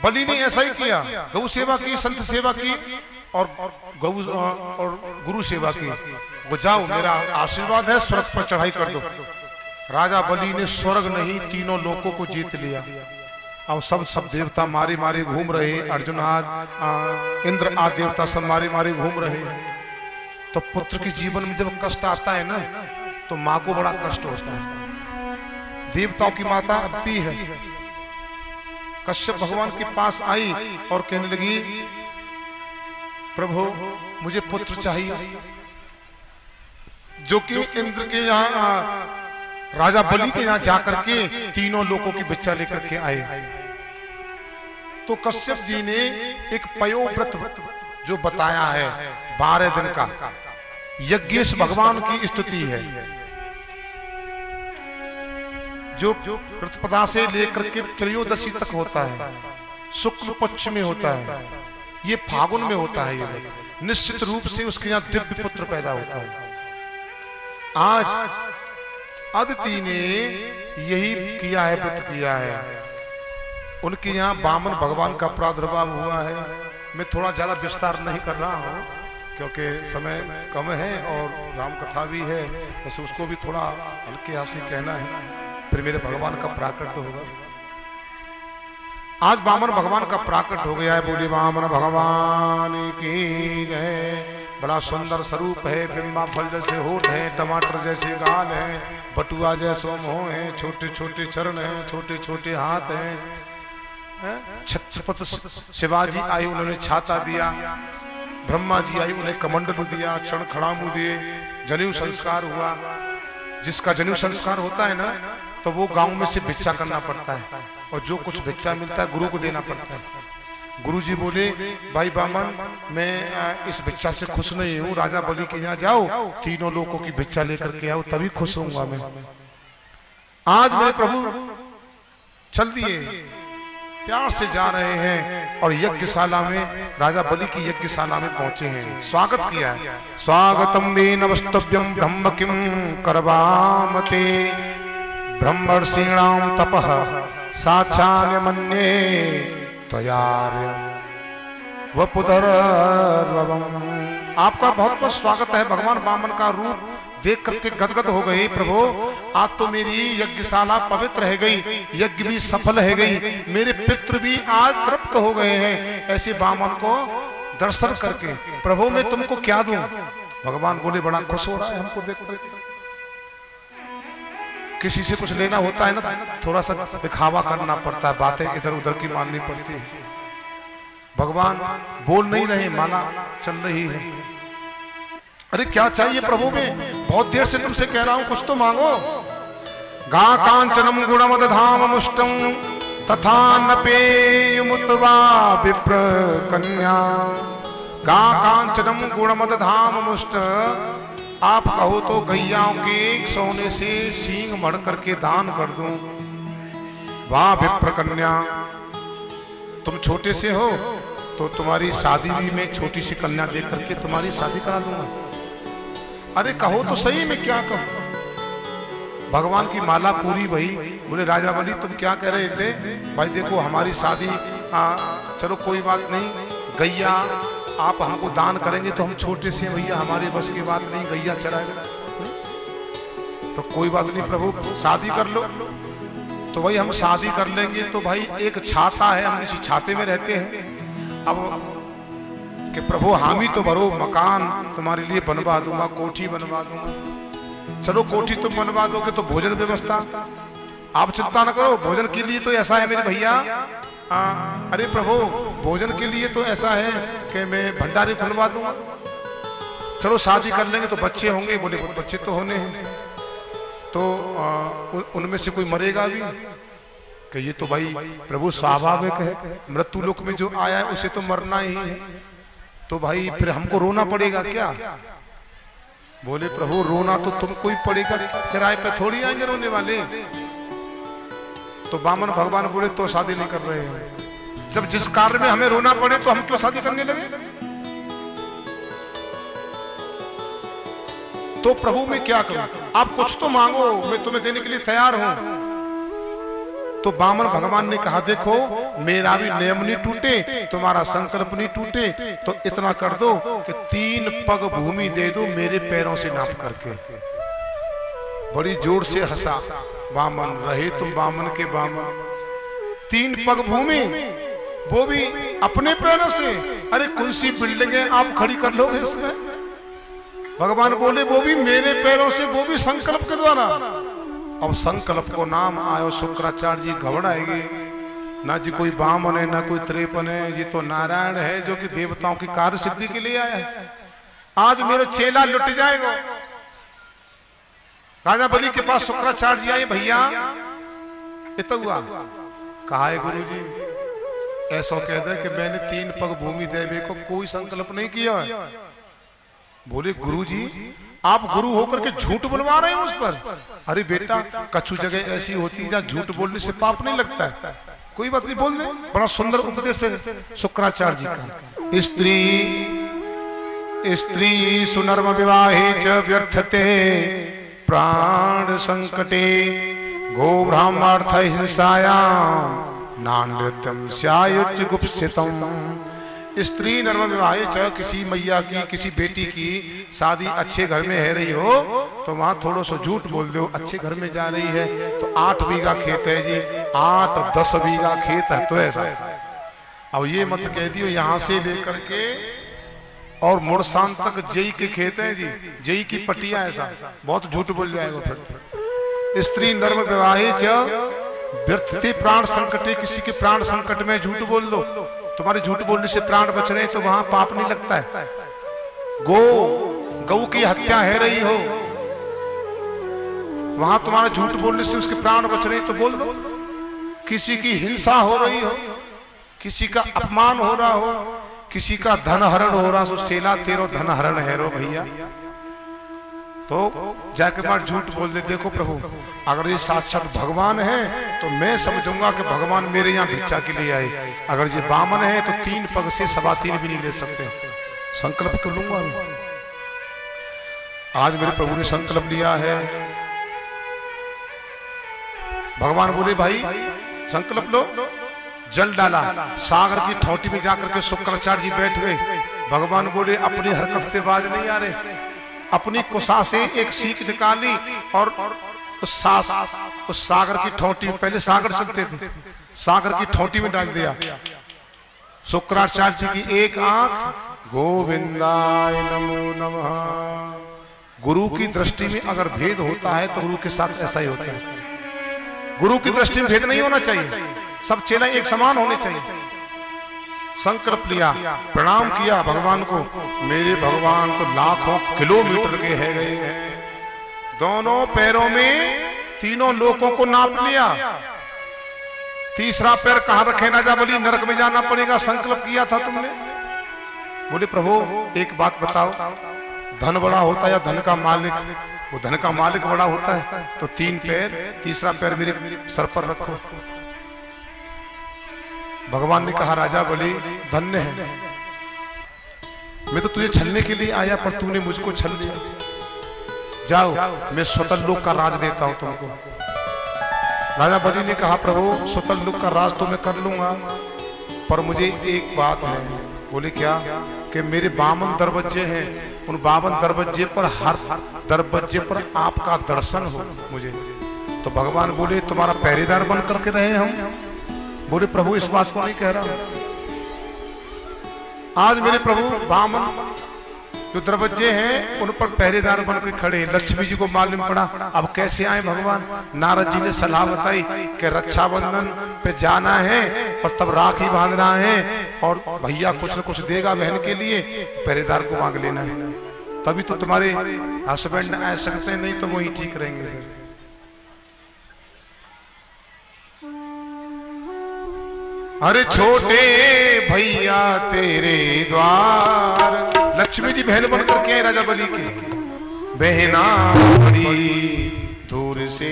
बलि ने ऐसा ही किया, गौ सेवा की, संत सेवा की और गौ और गुरु सेवा की। वो जाओ, मेरा आशीर्वाद है, स्वर्ग पर चढ़ाई कर दो। राजा बलि ने स्वर्ग नहीं, तीनों लोकों को जीत लिया। अब सब देवता मारे मारे घूम रहे, अर्जुन आदि, इंद्र आदि देवता सब मारे मारे घूम रहे। तो पुत्र के जीवन में जब कष्ट आता है ना, तो माँ को बड़ा कष्ट होता है। देवताओं की माता अदिति है, कश्यप भगवान के पास आई और कहने लगी, प्रभु मुझे पुत्र चाहिए, जो कि इंद्र के यहाँ, राजा बलि के यहाँ जाकर के तीनों लोगों की भिक्षा लेकर के आए। तो कश्यप जी ने एक पयोव्रत जो बताया है 12 दिन का, यज्ञेश भगवान की स्तुति है, जो प्रतिपदा से लेकर के त्रयोदशी तक होता है, शुक्ल पक्ष में होता है, ये फागुन में होता है। ये निश्चित रूप से उसके यहाँ दिव्य पुत्र पैदा होता है। आज अदिति ने यही किया है, व्रत किया है। उनके यहाँ वामन भगवान का प्रादुर्भाव हुआ है। मैं थोड़ा ज्यादा विस्तार नहीं कर रहा हूँ क्योंकि समय कम है और राम कथा भी है, वैसे उसको भी थोड़ा हल्के हाथ से कहना है, फिर मेरे भगवान का प्राकट होगा। आज वामन भगवान का प्राकट हो गया है। बोले वामन भगवान की जय। बड़ा सुंदर स्वरूप है, बिंबा फल जैसे होठ है, टमाटर जैसे गाल है, बटुआ जैसे मुंह है, छोटे छोटे चरण है, छोटे छोटे हाथ है। छत्रपति शिवाजी आए, उन्होंने छाता दिया, ब्रह्मा जी आए, उन्हें कमंडल दिया, चरण खड़ामू दिए, जनेऊ संस्कार हुआ। जिसका जनेऊ संस्कार होता है ना, तो वो गांव में से भिक्षा करना पड़ता है, और जो कुछ भिक्षा मिलता है गुरु को देना पड़ता है। गुरु जी बोले, भाई बामन, मैं इस भिक्षा से खुश नहीं हूँ, राजा बलि के यहाँ जाओ, तीनों लोगों की भिक्षा लेकर के आओ, तभी खुश होऊंगा मैं। आज मेरे प्रभु चल दिए, प्यार से जा रहे हैं और यज्ञशाला में, राजा बलि की यज्ञशाला में पहुंचे हैं, स्वागत किया है। स्वागतम मे नमस्तव्यम ब्रह्म किम करवामते, ब्रह्मर्षीणाम तपः साक्षान् मन्ये त्वयार्य वपुधरर्वम। आपका बहुत बहुत स्वागत है। भगवान वामन का रूप देख करके गदगद हो गई। प्रभु आज तो मेरी यज्ञशाला पवित्र रह गई, यज्ञ भी सफल है गई, मेरे पितृ भी आज तृप्त हो गए हैं। ऐसे वामन को दर्शन करके प्रभु मैं तुमको क्या दूं? भगवान बोले, बड़ा खुश हो रहा है हमको देख करके। किसी से कुछ लेना होता है ना, थोड़ा सा दिखावा करना पड़ता है, बातें इधर उधर की माननी पड़ती है। भगवान बोल नहीं रहे, माला चल रही है। अरे क्या चाहिए प्रभु में? बहुत देर से तुमसे कह रहा हूं, कुछ तो मांगो। गा कांचनम गुणमद धाम मुष्टम तथा न पेयुमुतवा विप्र कन्या। गा कांचनम गुणमद धाम मुष्ट, आप कहो तो गैयाओं के सोने से सींग मढ़ करके दान कर दूं। वाह विप्र कन्या, तुम छोटे से हो तो तुम्हारी शादी भी मैं छोटी सी कन्या देख करके तुम्हारी शादी करा दूंगा। अरे कहो तो सही, मैं क्या कहूं? भगवान की माला पूरी भई। बोले, राजा बलि तुम क्या कह रहे थे? भाई देखो हमारी शादी, चलो कोई बात नहीं, गैया आप हमको दान करेंगे तो हम छोटे से भैया, हमारे बस की बात नहीं, गैया चराएगा तो कोई बात नहीं प्रभु, शादी कर लो। तो भाई हम शादी कर लेंगे तो भाई एक छाता है, हम इसी छाते में रहते हैं। अब कि प्रभु हामी तो भरो, मकान तुम्हारे लिए बनवा दूंगा, कोठी बनवा दूंगा। चलो कोठी तुम बनवा दोगे तो भोजन व्यवस्था आप चिंता न करो, भोजन के लिए तो ऐसा है मेरे भैया। अरे प्रभु भोजन के लिए तो ऐसा है कि मैं भंडारे खुलवा दूंगा। चलो शादी कर लेंगे तो बच्चे होंगे। बोले बच्चे तो होने हैं, तो उनमें से कोई मरेगा भी कि ये तो भाई प्रभु स्वाभाविक है, मृत्यु लोक में जो आया है उसे तो मरना ही है, तो भाई फिर हमको रोना पड़ेगा क्या? बोले प्रभु रोना तो तुमको ही पड़ेगा, किराए पे थोड़ी आएंगे रोने वाले। तो वामन भगवान बोले तो शादी नहीं कर रहे हैं। जब जिस कार्य में हमें रोना पड़े तो हम क्यों शादी करने लगे? तो प्रभु मैं क्या करूं? आप कुछ तो मांगो, मैं तुम्हें देने के लिए तैयार हूं। तो बामन भगवान ने कहा देखो मेरा भी नियम नहीं टूटे, तुम्हारा संकल्प नहीं टूटे, तो इतना कर दो कि 3 पग भूमि दे दो मेरे पैरों से नाप करके। बड़ी जोर से हंसा बामन, रहे तुम बामन के बामन। 3 पग भूमि, वो भी अपने पैरों से। अरे कौन सी बिल्डिंग है आप खड़ी कर लोगे इसमें? भगवान बोले वो भी मेरे पैरों से, वो भी संकल्प के द्वारा। अब संकल्प को नाम आयो शुक्राचार्य जी घबराएंगे ना जी, कोई बामन है ना कोई त्रेपन है, ये तो नारायण है जो कि देवताओं की कार्य सिद्धि के लिए आया है। आज मेरा चेला लुट जाएगा। राजा बलि के पास शुक्राचार्य जी आए, भैया इतना हुआ, कहा है गुरु जी ऐसा कहते हैं कि मैंने 3 पग भूमि देवे को कोई संकल्प नहीं किया। बोले गुरु जी आप गुरु होकर के झूठ बुलवा रहे हैं उस पर। अरे बेटा कछु जगह ऐसी होती है जहाँ झूठ बोलने से पाप नहीं लगता है, कोई बात नहीं बोल दे। बड़ा सुंदर उपदेश है शुक्राचार्य जी का। स्त्री सुनर्म विवाहे च व्यर्थते प्राण संकटे गो ब्राह्मणार्थ हिंसायाम नानृत्यम स्यायुच गुप्सितम। स्त्री नर्म विवाहे च, किसी मैया की किसी बेटी की शादी अच्छे घर में है रही हो तो वहां थोड़ा सा झूठ बोल दो, अच्छे घर में जा रही है तो 8 बीघा खेत है जी, 8-10 बीघा खेत है तो ऐसा। अब ये मत कह दियो यहाँ से लेकर के और मुड़सान तक जेई के खेत है जी, जेई की पटिया, ऐसा बहुत झूठ बोल जाएगा फिर। स्त्री नर्म विवाहे च व्यर्थते प्राण संकटे, किसी के प्राण संकट में झूठ बोल दो, तुम्हारे झूठ बोलने से प्राण बच रहे तो वहां पाप नहीं लगता है। गौ की हत्या है रही हो, वहां तुम्हारा झूठ बोलने से उसके प्राण बच रहे तो बोल दो। किसी की हिंसा हो रही हो, किसी का अपमान हो रहा हो, किसी का धन हरण हो रहा हो, चेला तेरो धन हरण है रो भैया, तो जाकर मार झूठ बोल दे। देखो प्रभु अगर ये साक्षात भगवान है तो मैं समझूंगा कि भगवान मेरे यहाँ भिक्षा के लिए आए। अगर ये बामन है तो 3 पग से 3.25 भी नहीं ले सकते। संकल्प तो लूंगा मैं। आज मेरे प्रभु ने संकल्प लिया है। भगवान बोले भाई संकल्प लो। जल डाला, सागर की ठोटी में जाकर के शुक्राचार्य जी बैठ गए। भगवान बोले अपनी हरकत से बाज नहीं आ रहे। अपनी कुशा से एक सीख निकाली और उस सागर की ठोटी में, पहले सागर चलते थे, सागर की ठोटी में डाल दिया। शुक्राचार्य जी की एक आंख गोविंदाय नमो नमः। गुरु की दृष्टि में अगर भेद होता है तो गुरु के साथ ऐसा ही होता है। गुरु की दृष्टि में भेद नहीं होना चाहिए, सब चेला एक समान होने चाहिए। संकल्प लिया, प्रणाम किया भगवान को। मेरे भगवान तो लाखों किलोमीटर के है गए हैं। दोनों पैरों में तीनों लोकों को नाप लिया। तीसरा पैर कहां रखे राजा बलि? नरक में जाना पड़ेगा, संकल्प किया था तुमने। बोले प्रभु एक बात बताओ, धन बड़ा होता है या धन का मालिक? वो धन का मालिक बड़ा होता है तो 3 पैर, तीसरा पैर मेरे सर पर रखो। भगवान ने कहा राजा बलि धन्य है, मैं तो तुझे छलने के लिए आया पर तूने मुझको छल लिया। जाओ मैं स्वतल लोक का राज देता हूं तुमको। राजा बलि ने कहा प्रभु स्वतल लोक का राज तो मैं कर लूंगा पर मुझे एक बात है। बोले क्या? कि मेरे 52 दरवाजे हैं, उन 52 दरवाजे पर हर दरवाजे पर आपका दर्शन हो मुझे। तो भगवान बोले तुम्हारा पहरेदार बन करके रहे हम। बोले प्रभु इस बात को नहीं कह रहा। आज मेरे प्रभु 52 जो दरवाजे हैं उन पर पहरेदार बनकर खड़े। लक्ष्मी जी को मालूम पड़ा अब कैसे आए भगवान। नारद जी ने सलाह बताई कि रक्षाबंधन पे जाना है और तब राखी बांधना है और भैया कुछ न कुछ देगा बहन के लिए, पहरेदार को मांग लेना है, तभी तो तुम्हारे हस्बैंड आ सकते हैं, नहीं तो वही ठीक रहेंगे। अरे छोटे भैया तेरे द्वार, लक्ष्मी जी बहन बनकर के राजा बलि की बहना बड़ी दूर से